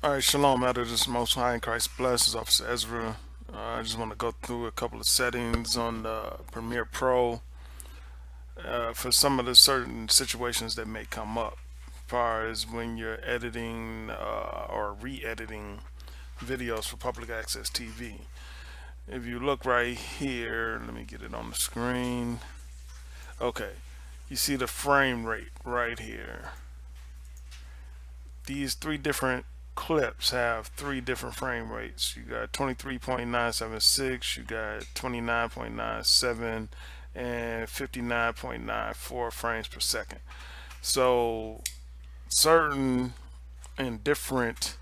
All right, Shalom, Elder. This is Most High in Christ Bless. This is Officer Ezra. I just want to go through a couple of settings on Premiere Pro for some of the certain situations that may come up, as far as when you're editing or re-editing videos for public access TV. If you look right here, let me get it on the screen. Okay, you see the frame rate right here. These three different clips have three different frame rates. You got 23.976, you got 29.97, and 59.94 frames per second. So certain and different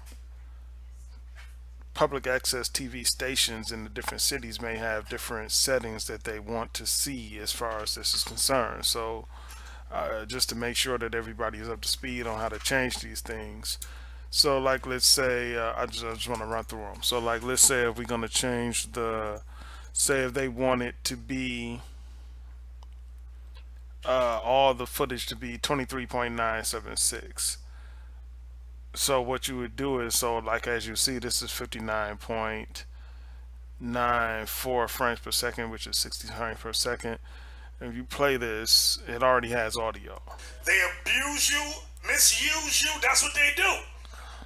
public access TV stations in the different cities may have different settings that they want to see as far as this is concerned. So just to make sure that everybody is up to speed on how to change these things. So, like, let's say I just want to run through them. So, like, let's say if we're gonna change say if they want it to be all the footage to be 23.976. So what you would do is, so like as you see, this is 59.94 frames per second, which is 60 frames per second. If you play this, it already has audio. They abuse you, misuse you. That's what they do.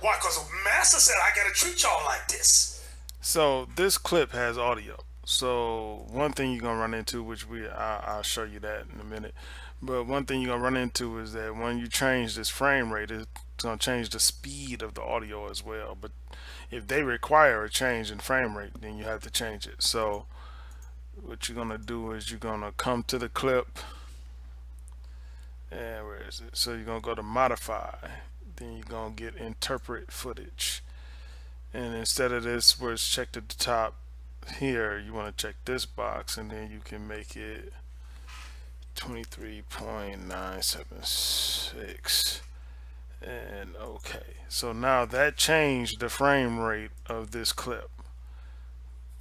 Why? Because Master said I gotta treat y'all like this. So this clip has audio. So one thing you're gonna run into, which I'll show you that in a minute. But one thing you're gonna run into is that when you change this frame rate, it's gonna change the speed of the audio as well. But if they require a change in frame rate, then you have to change it. So what you're gonna do is you're gonna come to the clip, and where is it? So you're gonna go to modify. Then you're gonna get interpret footage. And instead of this where it's checked at the top here, you want to check this box, and then you can make it 23.976, and okay. So now that changed the frame rate of this clip.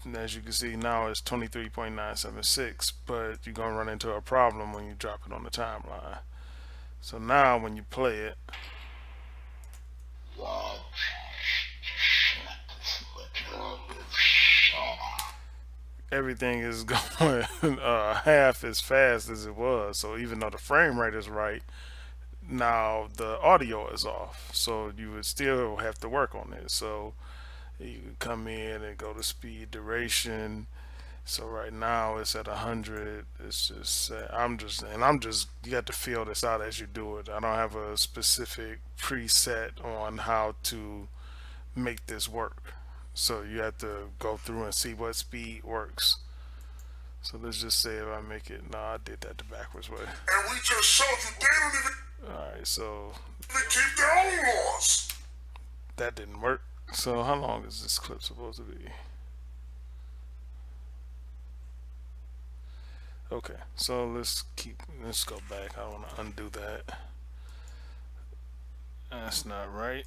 And as you can see, now it's 23.976, but you're gonna run into a problem when you drop it on the timeline. So now when you play it, everything is going half as fast as it was. So even though the frame rate is right, now the audio is off. So you would still have to work on it. So you can come in and go to speed duration. So right now it's at 100. It's just I'm just you got to feel this out as you do it. I don't have a specific preset on how to make this work. So you have to go through and see what speed works. So let's just say if I make it, no, I did that the backwards way. And we just showed you they don't Alright, so even keep their own laws. that didn't work. So how long is this clip supposed to be? Okay, so let's go back. I don't want to undo that. That's not right.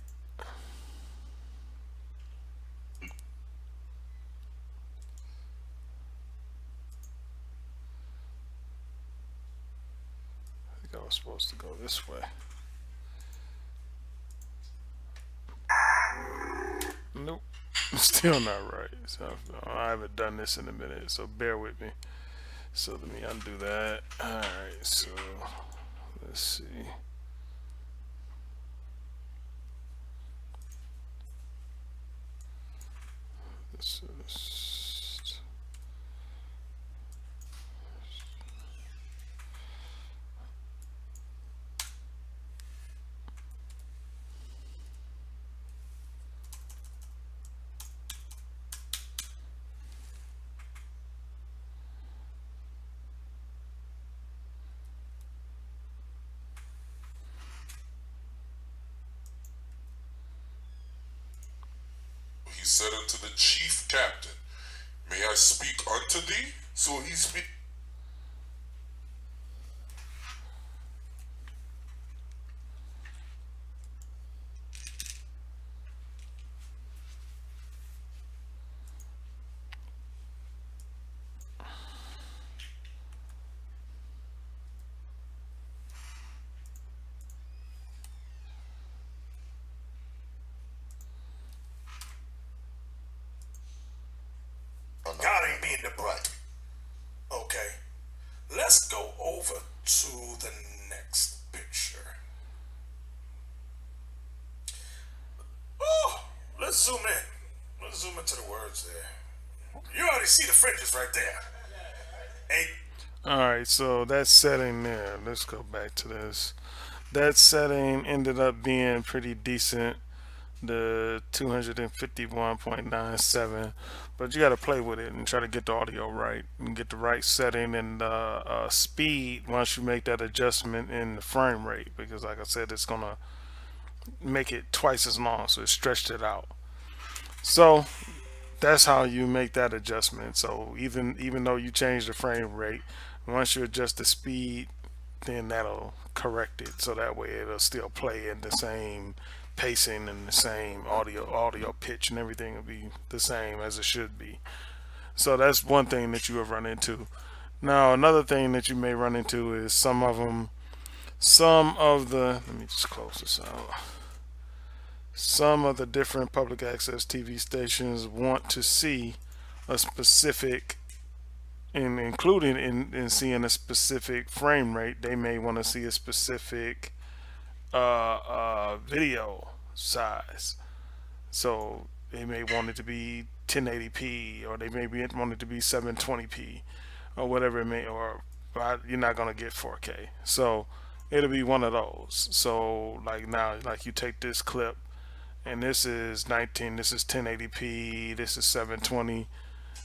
I think I was supposed to go this way. Nope, still not right. So I haven't done this in a minute, so bear with me. So let me undo that. Alright, so let's see. This is He said unto the chief captain, may I speak unto thee? So he speak. over to the next picture. Oh, let's zoom in. Let's zoom into the words there. You already see the fringes right there. Hey, All right, so that setting there. Let's go back to this. That setting ended up being pretty decent, the 251.97, but you got to play with it and try to get the audio right and get the right setting and speed once you make that adjustment in the frame rate, because like I said, it's gonna make it twice as long, so it stretched it out. So that's how you make that adjustment. So even though you change the frame rate, once you adjust the speed, then that'll correct it. So that way it'll still play in the same pacing and the same audio pitch and everything will be the same as it should be. So that's one thing that you will run into. Now another thing that you may run into is some of the let me just close this out. Some of the different public access TV stations want to see a specific, and including in seeing a specific frame rate, they may want to see a specific video size. So they may want it to be 1080p, or they may want it to be 720p, or whatever it may, or you're not gonna get 4K. So it'll be one of those. So like now, like you take this clip, and this is 19, this is 1080p, this is 720.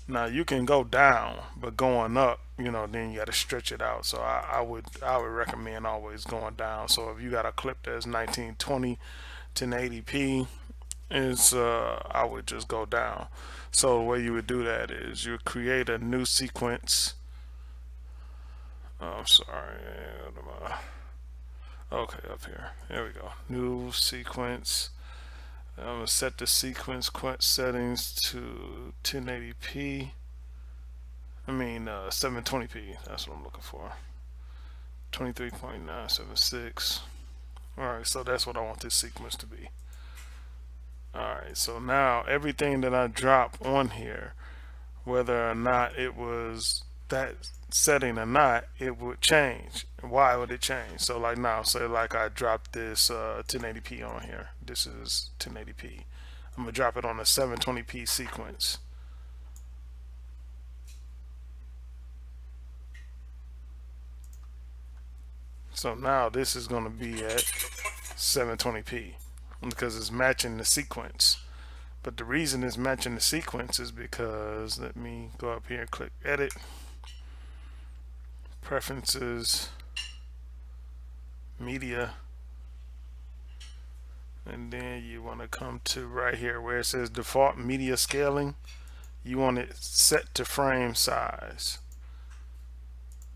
Now you can go down, but going up, then you got to stretch it out. So I would recommend always going down. So if you got a clip that's 1920, 1080p, is I would just go down. So the way you would do that is you create a new sequence. Oh, I'm sorry. Okay, up here. There we go. New sequence. I'm gonna set the sequence settings to 1080p. I mean 720p. That's what I'm looking for. 23.976. All right, so that's what I want this sequence to be. All right, so now everything that I drop on here, whether or not it was that setting or not, it would change. Why would it change? So like now, say like I dropped this 1080p on here. This is 1080p. I'm gonna drop it on a 720p sequence. So now this is gonna be at 720p because it's matching the sequence. But the reason it's matching the sequence is because, let me go up here and click edit, preferences, media, and then you want to come to right here where it says default media scaling. You want it set to frame size.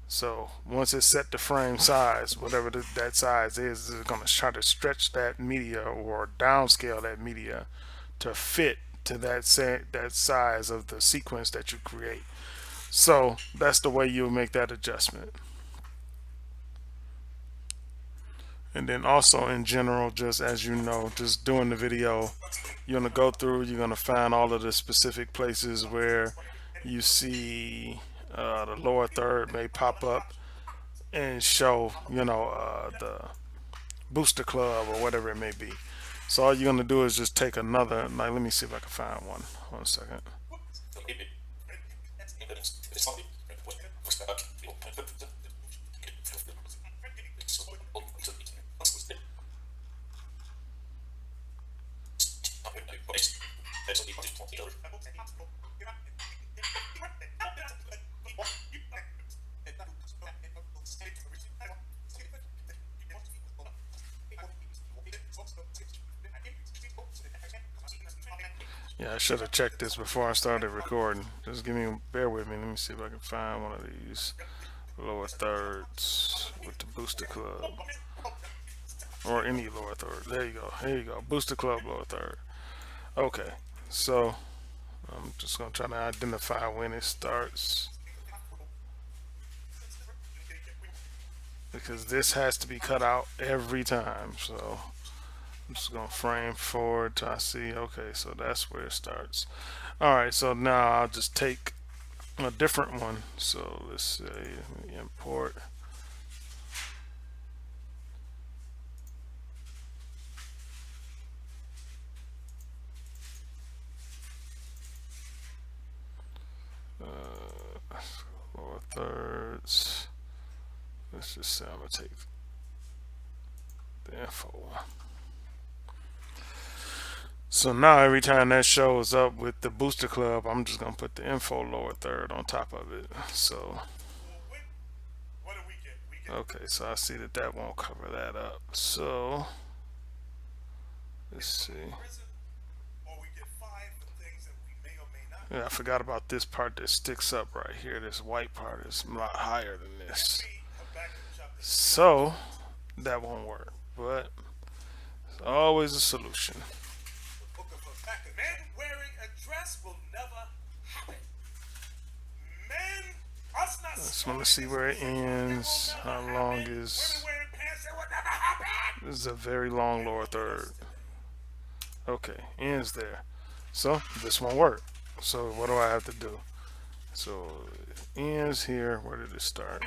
So once it's set to frame size, whatever that size is, it's going to try to stretch that media or downscale that media to fit to that size of the sequence that you create. So that's the way you'll make that adjustment. And then also in general, just as you know, just doing the video, you're gonna go through, you're gonna find all of the specific places where you see the lower third may pop up and show, the booster club or whatever it may be. So all you're gonna do is just take another, like, let me see if I can find one. 1 second. Yeah, I should have checked this before I started recording. Just bear with me. Let me see if I can find one of these lower thirds with the booster club, or any lower third. There you go. Here you go. Booster club lower third. Okay, so I'm just gonna try to identify when it starts, because this has to be cut out every time. So I'm just gonna frame forward till I see. Okay, so that's where it starts. All right, so now I'll just take a different one. So let's say import thirds. Let's just say I'm gonna take the info. So now every time that shows up with the booster club, I'm just gonna put the info lower third on top of it. So Well, what do we get? We get okay, so I see that that won't cover that up. So let's see. prison, or we get five for things that we may or may not. Yeah, I forgot about this part that sticks up right here. This white part is a lot higher than Give this. me Habakkuk chapter 3, So verse 14. that won't work. But there's always a solution. The book of Habakkuk. Men wearing a dress will never happen. Men, us not I just smelling want to see this where it music, it will ends. never How long happen. is Women wearing pants, it will never happen. this? Is a very long Men lower look at us third. today. Okay, ends there. So this won't work. So what do I have to do? So it ends here. Where did it start?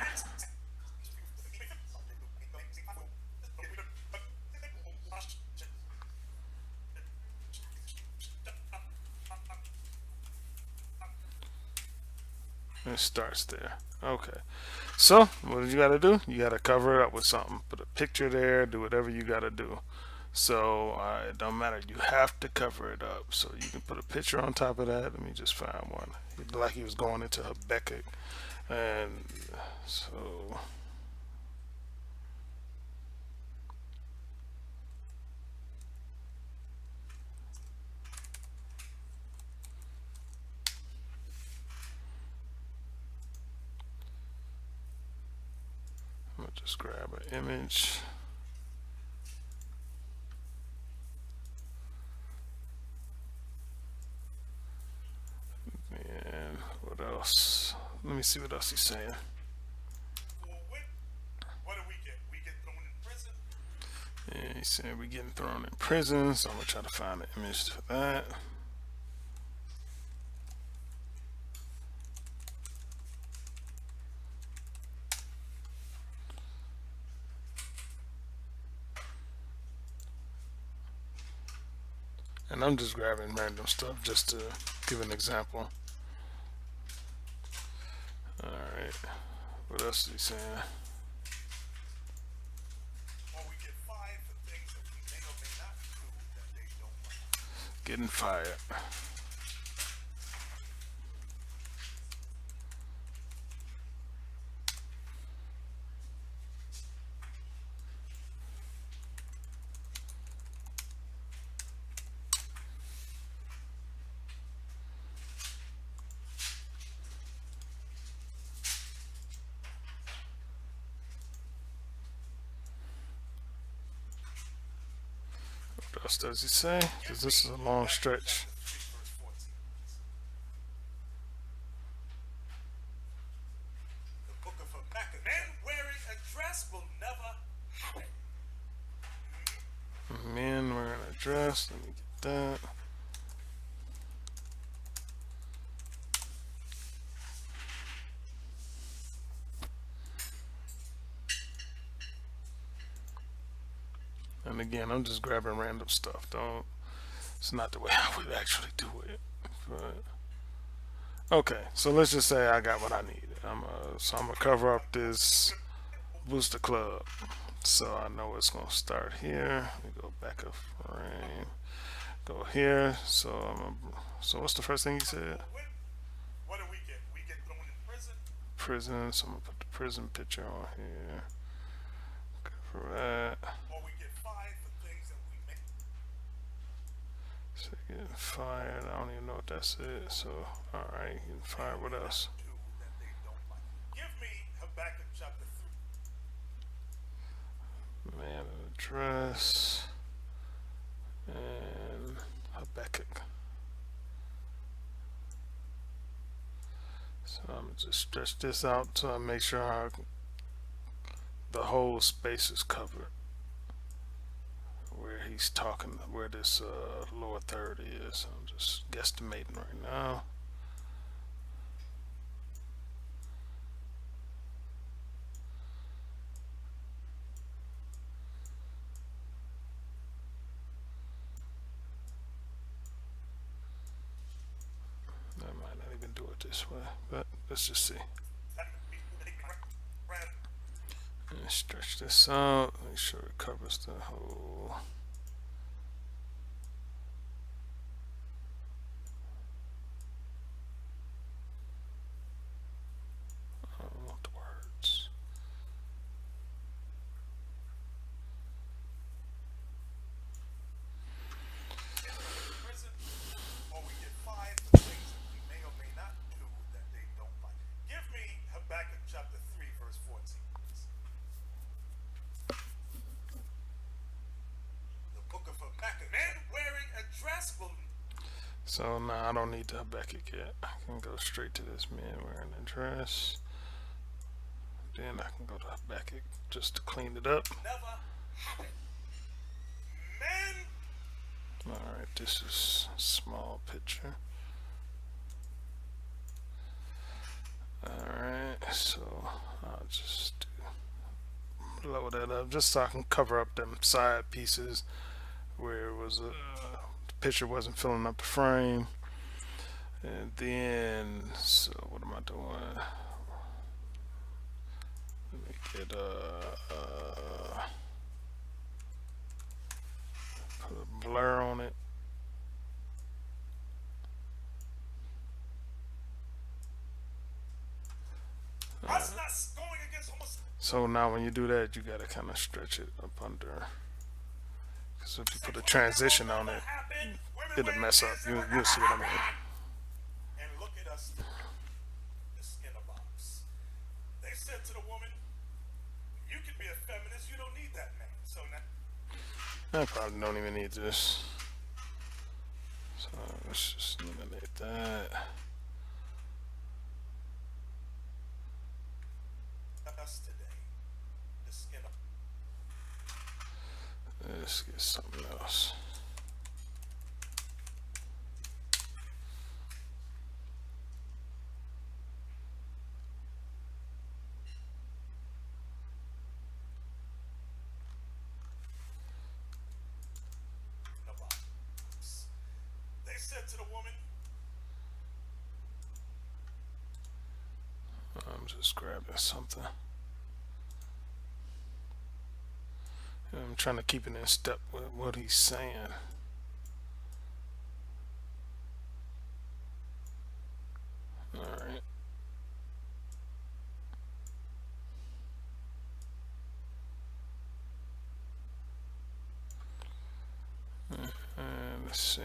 It starts there. Okay. So what you got to do? You got to cover it up with something. Put a picture there. Do whatever you got to do. So it don't matter. You have to cover it up. So you can put a picture on top of that. Let me just find one. It looked like he was going into Habakkuk, and so I'm gonna just grab an image. And what else? Let me see what else he's saying. For what do we get? We get thrown in prison. And he's saying we're getting thrown in prison, so I'm gonna try to find an image for that. And I'm just grabbing random stuff just to give an example. Alright. What else is he saying? Or we get five for things that we may or may not do that they don't like. Getting fired. What else does he say? Because this is a long stretch. Chapter 3, verse 14. The book of Habakkuk. Men wearing a dress will never happen. Men wearing a dress. Let me get that. And again, I'm just grabbing random stuff. Don't. It's not the way I would actually do it. But okay, so let's just say I got what I need. So I'm gonna cover up this booster club. So I know it's gonna start here. We go back a frame. Go here. So what's the first thing you said? What do we get? We get thrown in prison. Prison. So I'm gonna put the prison picture on here. Cover that. Or we get five for things that we may. So getting fired. I don't even know what that's it. So alright, getting fired. What else? Do that they don't like. Give me Habakkuk chapter 3. Man in a dress. And Habakkuk. So I'm gonna just stretch this out to make sure the whole space is covered. Where he's talking, where this lower third is. I'm just guesstimating right now. I might not even do it this way, but let's just see. And stretch this out, make sure it covers the whole. I don't want the words. Get them in prison, or we get fined for things that we may or may not do that they don't like. Give me Habakkuk chapter 3, verse 14. The book of Habakkuk. Man wearing a dress will. So now I don't need the Habakkuk yet. I can go straight to this man wearing a dress. Then I can go to Habakkuk just to clean it up. Never happen. Men. Alright, this is a small picture. Alright, so I'll just blow that up just so I can cover up them side pieces where it was the picture wasn't filling up the frame. And then, so what am I doing? Let me get put a blur on it. Us not going against So now when you do that, you gotta kind of stretch it up under. Because if you put a transition on it, it'll mess up. You'll see what I mean. And look at us, the skin of box. They said to the woman, "You can be a feminist. You don't need that man." So now, I probably don't even need this. So let's just eliminate that. us today, the skin of. Let's get something else. They said to the woman, I'm just grabbing something. I'm trying to keep it in step with what he's saying. Alright. And let's see.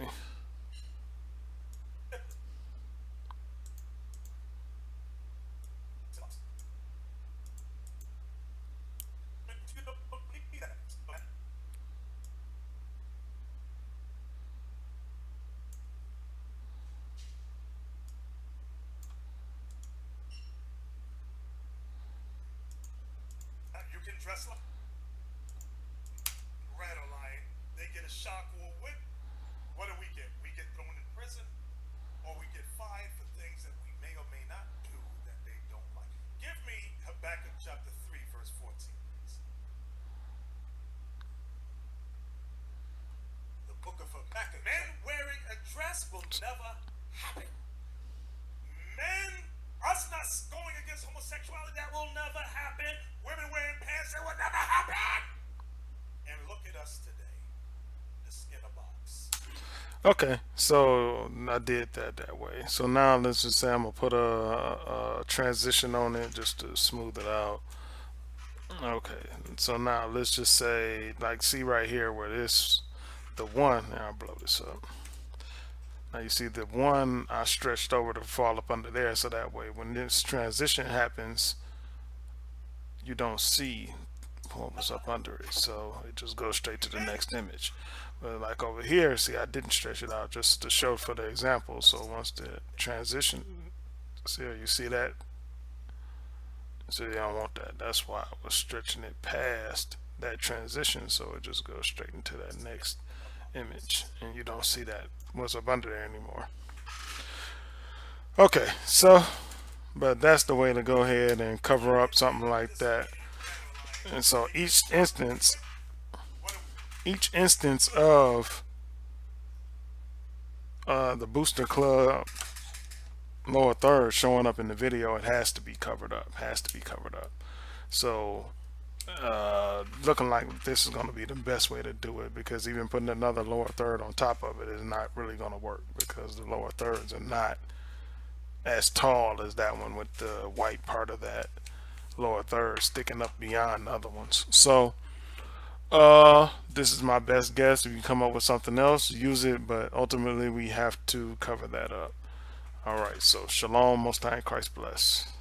"You can dress like red or lion." They get a shock or a whip. What do? We get thrown in prison, or we get fined for things that we may or may not do that they don't like. Give me Habakkuk chapter 3, verse 14, please. The book of Habakkuk. Men wearing a dress will never happen. Men, us not going against homosexuality, that will never happen. Women wearing pants, that will never happen. And look at us today, the skin of box. Okay, so I did that way. So now let's just say I'm gonna put a transition on it just to smooth it out. Okay, so now let's just say, like, see right here where this, the one, and I'll blow this up. Now you see the one I stretched over to fall up under there, so that way when this transition happens, you don't see what was up under it. So it just goes straight to the next image. But like over here, see, I didn't stretch it out just to show for the example. So once the transition, see, you see that? So you don't want that. That's why I was stretching it past that transition, so it just goes straight into that next image, and you don't see that what's up under there anymore. Okay, so, but that's the way to go ahead and cover up something like that. And so each instance of the booster club lower third showing up in the video, it has to be covered up. Has to be covered up. So looking like this is going to be the best way to do it, because even putting another lower third on top of it is not really going to work, because the lower thirds are not as tall as that one, with the white part of that lower third sticking up beyond the other ones. So this is my best guess. If you come up with something else, use it, but ultimately we have to cover that up. All right, so shalom, most high, Christ bless.